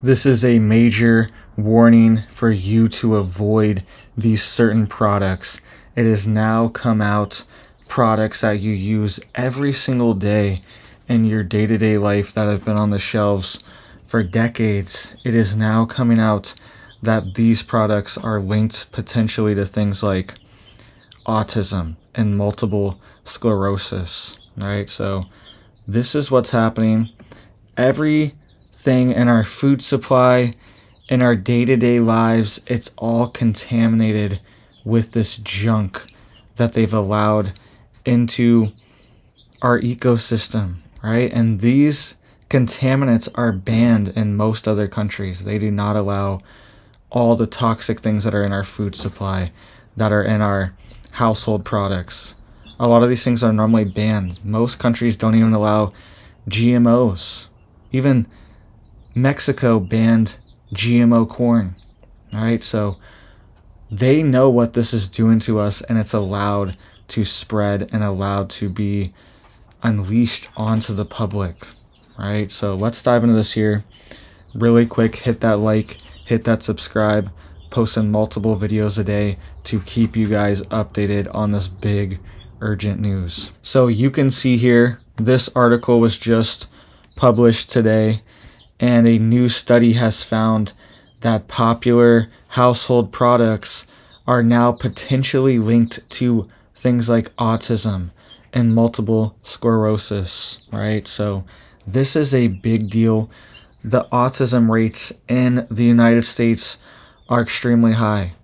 This is a major warning for you to avoid these certain products. It has now come out, products that you use every single day in your day-to-day life that have been on the shelves for decades. It is now coming out that these products are linked potentially to things like autism and multiple sclerosis. All right, so this is what's happening. Everything in our food supply, in our day-to-day lives, it's all contaminated with this junk that they've allowed into our ecosystem, right? And these contaminants are banned in most other countries. They do not allow all the toxic things that are in our food supply, that are in our household products. A lot of these things are normally banned. Most countries don't even allow GMOs. Even Mexico banned GMO corn. All right, so they know what this is doing to us, and it's allowed to spread and allowed to be unleashed onto the public. All right, so let's dive into this here really quick. Hit that like, hit that subscribe, posting multiple videos a day to keep you guys updated on this big urgent news. So you can see here, this article was just published today, and a new study has found that popular household products are now potentially linked to things like autism and multiple sclerosis, right? So this is a big deal. The autism rates in the United States are extremely high,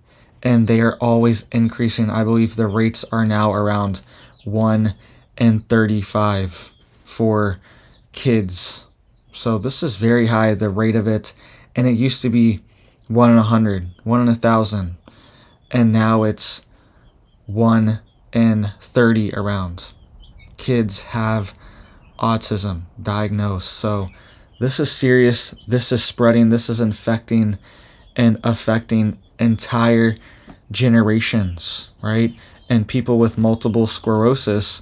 and they are always increasing. I believe the rates are now around 1 in 35 for kids. So this is very high, the rate of it, and it used to be 1 in 100, 1 in 1,000, and now it's 1 in 30 around. Kids have autism diagnosed. So this is serious. This is spreading. This is infecting and affecting entire generations, right? And people with multiple sclerosis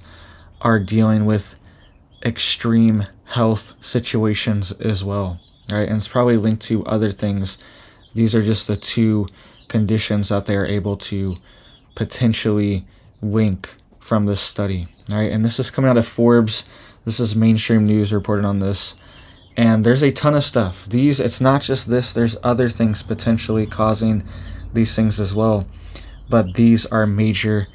are dealing with extreme health situations as well, right? And it's probably linked to other things. These are just the two conditions that they are able to potentially link from this study, right? And this is coming out of Forbes. This is mainstream news reported on this. And there's a ton of stuff. It's not just this, there's other things potentially causing these things as well. But these are major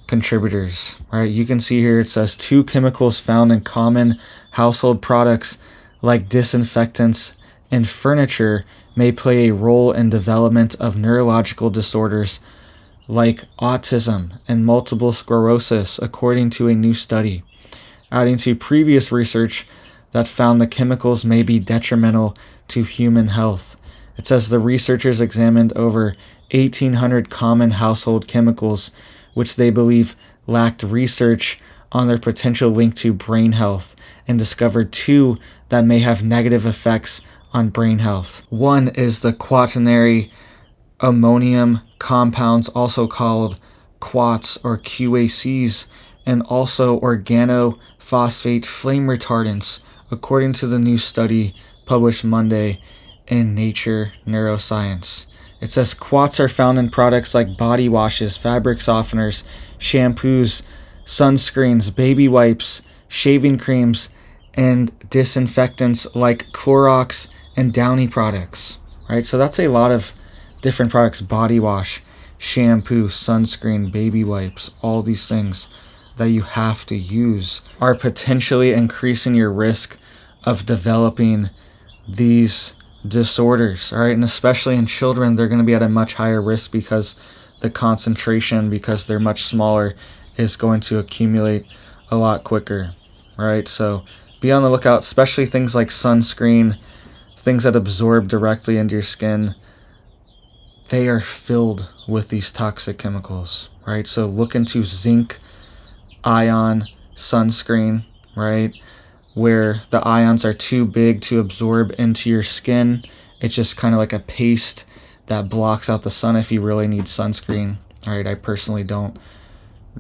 contributors, right? You can see here it says 2 chemicals found in common household products like disinfectants and furniture may play a role in development of neurological disorders like autism and multiple sclerosis, according to a new study, adding to previous research that found the chemicals may be detrimental to human health. It says the researchers examined over 1,800 common household chemicals, which they believe lacked research on their potential link to brain health, and discovered 2 that may have negative effects on brain health. One is the quaternary ammonium compounds, also called quats or QACs, and also organophosphate flame retardants, according to the new study published Monday in Nature Neuroscience. It says quats are found in products like body washes, fabric softeners, shampoos, sunscreens, baby wipes, shaving creams, and disinfectants like Clorox and Downy products, right? So that's a lot of different products: body wash, shampoo, sunscreen, baby wipes. All these things that you have to use are potentially increasing your risk of developing these disorders, all right? And especially in children, they're going to be at a much higher risk because the concentration, because they're much smaller, is going to accumulate a lot quicker, right? So be on the lookout, especially things like sunscreen, things that absorb directly into your skin. They are filled with these toxic chemicals, right? So look into zinc ion sunscreen, right? Where the ions are too big to absorb into your skin. It's just kind of like a paste that blocks out the sun if you really need sunscreen. All right, I personally don't.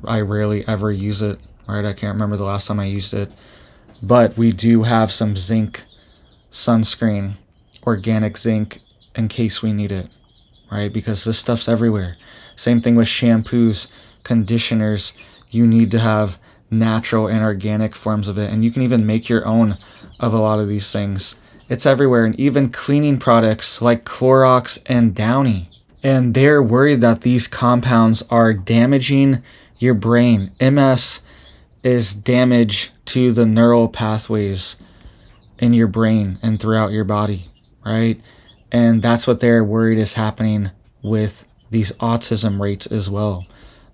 I rarely ever use it. All right, I can't remember the last time I used it. But we do have some zinc sunscreen organic zinc in case we need it, right? Because this stuff's everywhere. Same thing with shampoos, conditioners. You need to have natural and organic forms of it, and you can even make your own of a lot of these things. It's everywhere, and even cleaning products like Clorox and Downy. And they're worried that these compounds are damaging your brain. MS is damage to the neural pathways in your brain and throughout your body, right? And that's what they're worried is happening with these autism rates as well.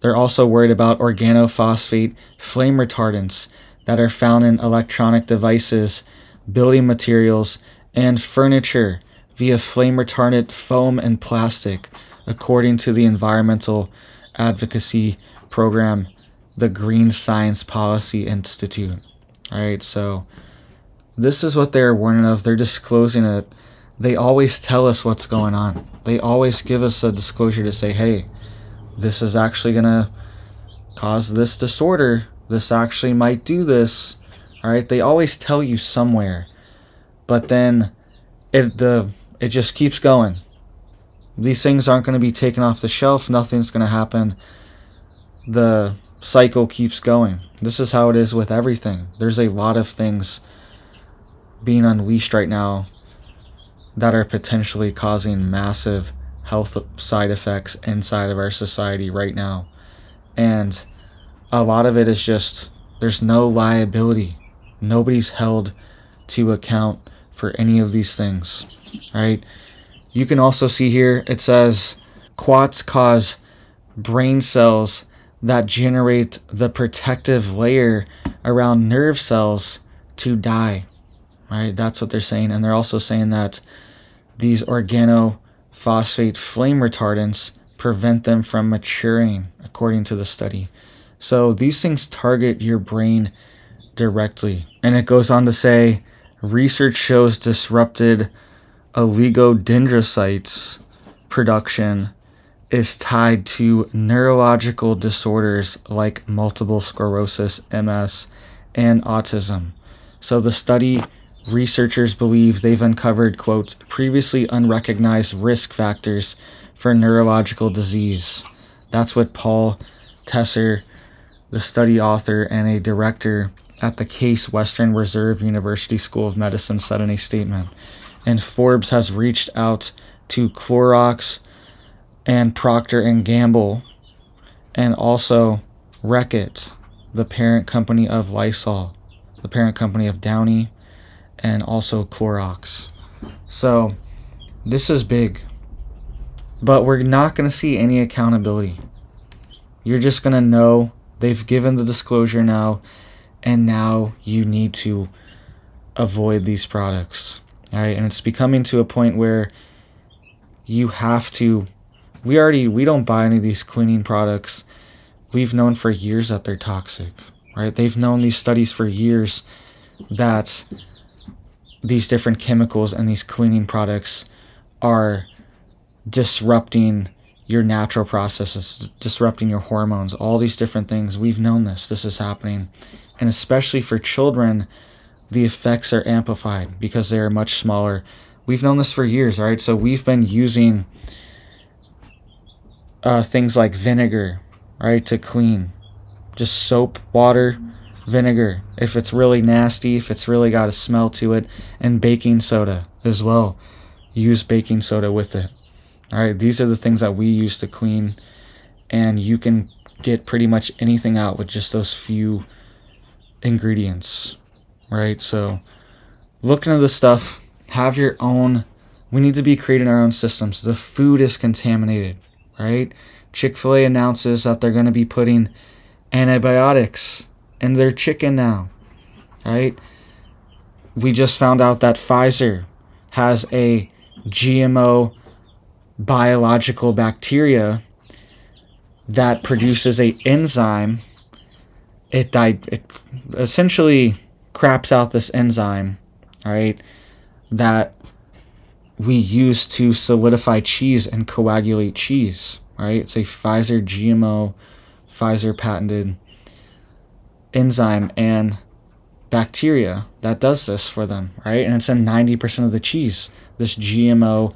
They're also worried about organophosphate flame retardants that are found in electronic devices, building materials, and furniture via flame retardant foam and plastic, according to the environmental advocacy program, the Green Science Policy Institute. All right, so this is what they're warning of. They're disclosing it. They always tell us what's going on. They always give us a disclosure to say, hey, this is actually going to cause this disorder. This actually might do this. All right, they always tell you somewhere. But then it just keeps going. These things aren't going to be taken off the shelf. Nothing's going to happen. The cycle keeps going. This is how it is with everything. There's a lot of things being unleashed right now that are potentially causing massive health side effects inside of our society right now. And a lot of it is just, there's no liability. Nobody's held to account for any of these things, right? You can also see here, it says quats cause brain cells that generate the protective layer around nerve cells to die, right? That's what they're saying. And they're also saying that these organophosphate flame retardants prevent them from maturing, according to the study. So these things target your brain directly. And it goes on to say, research shows disrupted oligodendrocytes production is tied to neurological disorders like multiple sclerosis, MS, and autism. So the study researchers believe they've uncovered, quote, previously unrecognized risk factors for neurological disease. That's what Paul Tesser, the study author and a director at the Case Western Reserve University School of Medicine, said in a statement. And Forbes has reached out to Clorox and Procter & Gamble, and also Reckitt, the parent company of Lysol, the parent company of Downy, and also Clorox. So this is big, but we're not going to see any accountability. You're just going to know they've given the disclosure now, and now you need to avoid these products. All right, and it's becoming to a point where you have to. We don't buy any of these cleaning products. We've known for years that they're toxic, right? They've known these studies for years that these different chemicals and these cleaning products are disrupting your natural processes, disrupting your hormones, all these different things. We've known this. This is happening. And especially for children, the effects are amplified because they are much smaller. We've known this for years, right? So we've been using things like vinegar, right, to clean. Just soap, water, vinegar. If it's really nasty, if it's really got a smell to it, and baking soda as well. Use baking soda with it. All right, these are the things that we use to clean, and you can get pretty much anything out with just those few ingredients, right? So look into this stuff. Have your own. We need to be creating our own systems. The food is contaminated, right? Chick-fil-A announces that they're going to be putting antibiotics in their chicken now, right? We just found out that Pfizer has a GMO biological bacteria that produces a enzyme. It essentially craps out this enzyme, right, that we use to solidify cheese and coagulate cheese, right? It's a Pfizer GMO, Pfizer patented enzyme, and bacteria that does this for them, right? And it's in 90% of the cheese, this GMO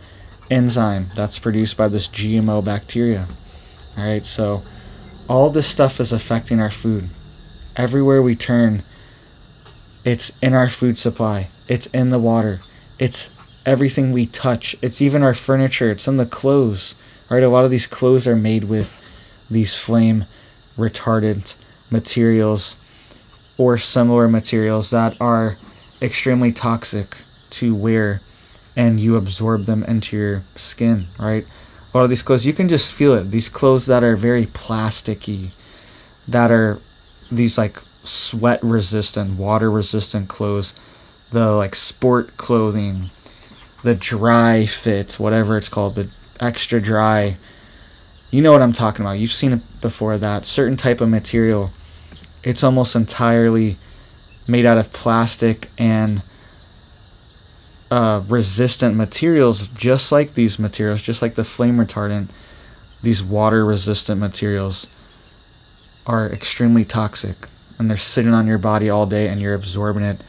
enzyme that's produced by this GMO bacteria. All right, so all this stuff is affecting our food. Everywhere we turn, it's in our food supply. It's in the water. It's everything we touch. It's even our furniture. It's in the clothes, right? A lot of these clothes are made with these flame retardant materials or similar materials that are extremely toxic to wear, and you absorb them into your skin, right? A lot of these clothes, you can just feel it. These clothes that are very plasticky, that are these like sweat resistant, water resistant clothes, the like sport clothing, the dry fit, whatever it's called, the extra dry. You know what I'm talking about. You've seen it before. That certain type of material, it's almost entirely made out of plastic and resistant materials, just like these materials, just like the flame retardant. These water resistant materials are extremely toxic, and they're sitting on your body all day, and you're absorbing it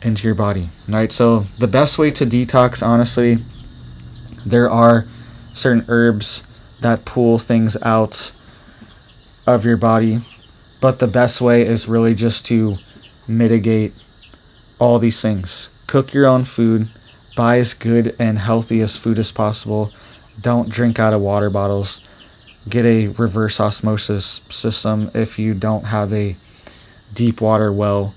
into your body, right? So the best way to detox, honestly, there are certain herbs that pull things out of your body, but the best way is really just to mitigate all these things. Cook your own food, buy as good and healthy as food as possible. Don't drink out of water bottles. Get a reverse osmosis system if you don't have a deep water well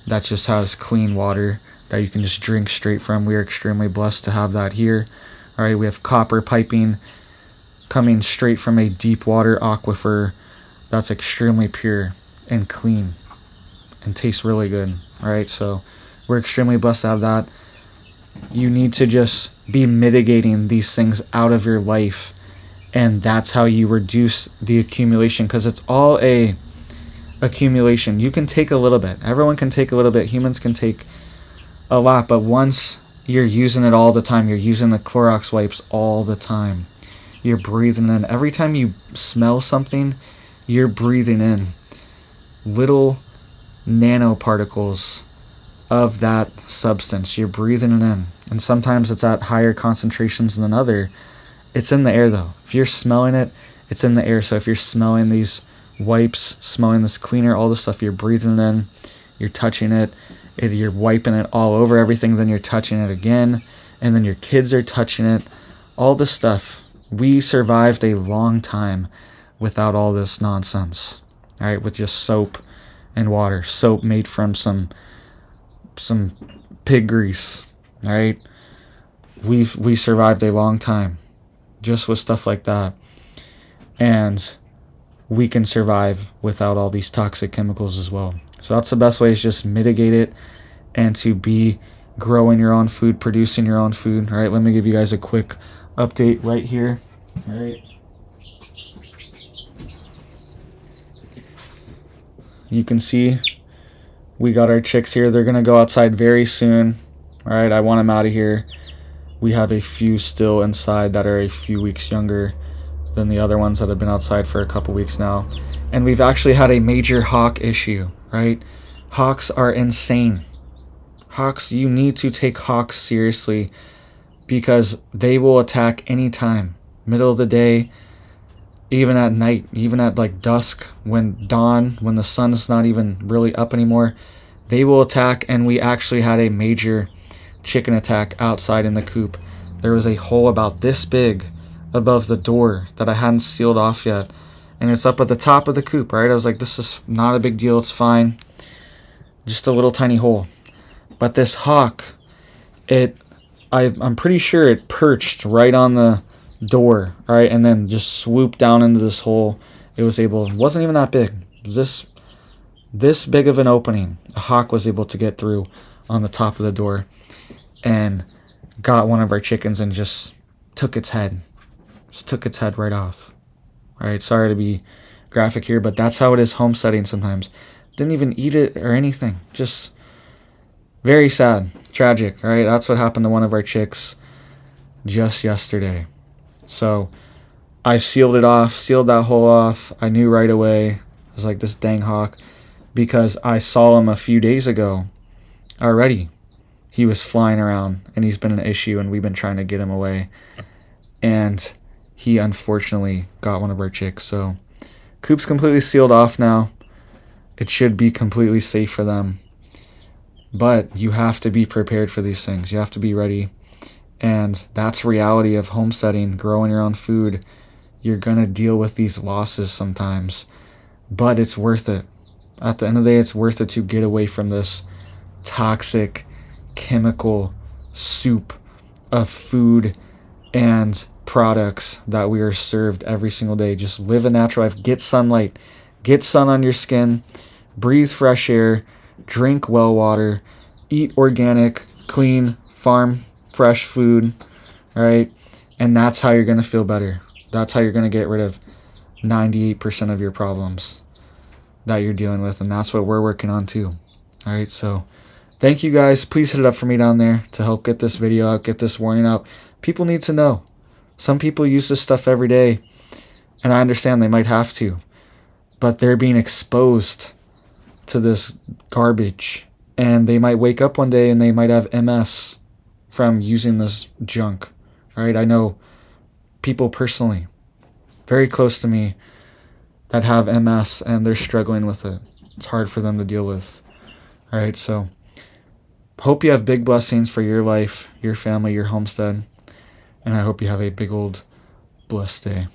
that just has clean water that you can just drink straight from. We are extremely blessed to have that here. All right, we have copper piping coming straight from a deep water aquifer that's extremely pure and clean and tastes really good. All right, so we're extremely blessed to have that. You need to just be mitigating these things out of your life, and that's how you reduce the accumulation, because it's all a accumulation. You can take a little bit. Everyone can take a little bit. Humans can take a lot, but once you're using it all the time, you're using the Clorox wipes all the time, you're breathing in. Every time you smell something, you're breathing in little nanoparticles of that substance. You're breathing it in, and sometimes it's at higher concentrations than other. It's in the air though. If you're smelling it, it's in the air. So if you're smelling these wipes, smelling this cleaner, all this stuff, you're breathing it in, you're touching it, you're wiping it all over everything, then you're touching it again, and then your kids are touching it. All this stuff. We survived a long time without all this nonsense, all right, with just soap and water. Soap made from some pig grease, all right? We survived a long time just with stuff like that, and we can survive without all these toxic chemicals as well. So that's the best way, is just mitigate it and to be growing your own food, producing your own food. All right, let me give you guys a quick update right here. All right, you can see we got our chicks here. They're gonna go outside very soon. All right, I want them out of here. We have a few still inside that are a few weeks younger than the other ones that have been outside for a couple weeks now. And we've actually had a major hawk issue, right? Hawks are insane. Hawks, you need to take hawks seriously, because they will attack anytime. Middle of the day, even at night, even at like dusk, when dawn, when the sun's not even really up anymore, they will attack. And we actually had a major chicken attack outside in the coop. There was a hole about this big above the door that I hadn't sealed off yet, and it's up at the top of the coop, right? I was like, this is not a big deal, it's fine, just a little tiny hole. But this hawk, I'm pretty sure it perched right on the door, right, and then just swooped down into this hole. It wasn't even that big. It was this big of an opening. A hawk was able to get through on the top of the door and got one of our chickens and just took its head. Just took its head right off. All right, sorry to be graphic here, but that's how it is homesteading sometimes. Didn't even eat it or anything. Just very sad, tragic. All right, that's what happened to one of our chicks just yesterday. So I sealed it off, sealed that hole off. I knew right away. I was like, this dang hawk, because I saw him a few days ago already. He was flying around, and he's been an issue, and we've been trying to get him away. And he unfortunately got one of our chicks. So coop's completely sealed off now. It should be completely safe for them. But you have to be prepared for these things. You have to be ready. And that's reality of homesteading, growing your own food. You're going to deal with these losses sometimes. But it's worth it. At the end of the day, it's worth it to get away from this toxic chemical soup of food and products that we are served every single day. Just live a natural life. Get sunlight. Get sun on your skin. Breathe fresh air. Drink well water. Eat organic, clean, farm, fresh food. All right? And that's how you're going to feel better. That's how you're going to get rid of 98% of your problems that you're dealing with. And that's what we're working on too. All right? So thank you guys. Please hit it up for me down there to help get this video out, get this warning out. People need to know. Some people use this stuff every day, and I understand they might have to, but they're being exposed to this garbage, and they might wake up one day and they might have MS from using this junk. All right, I know people personally, very close to me, that have MS, and they're struggling with it. It's hard for them to deal with. All right, so hope you have big blessings for your life, your family, your homestead. And I hope you have a big old blessed day.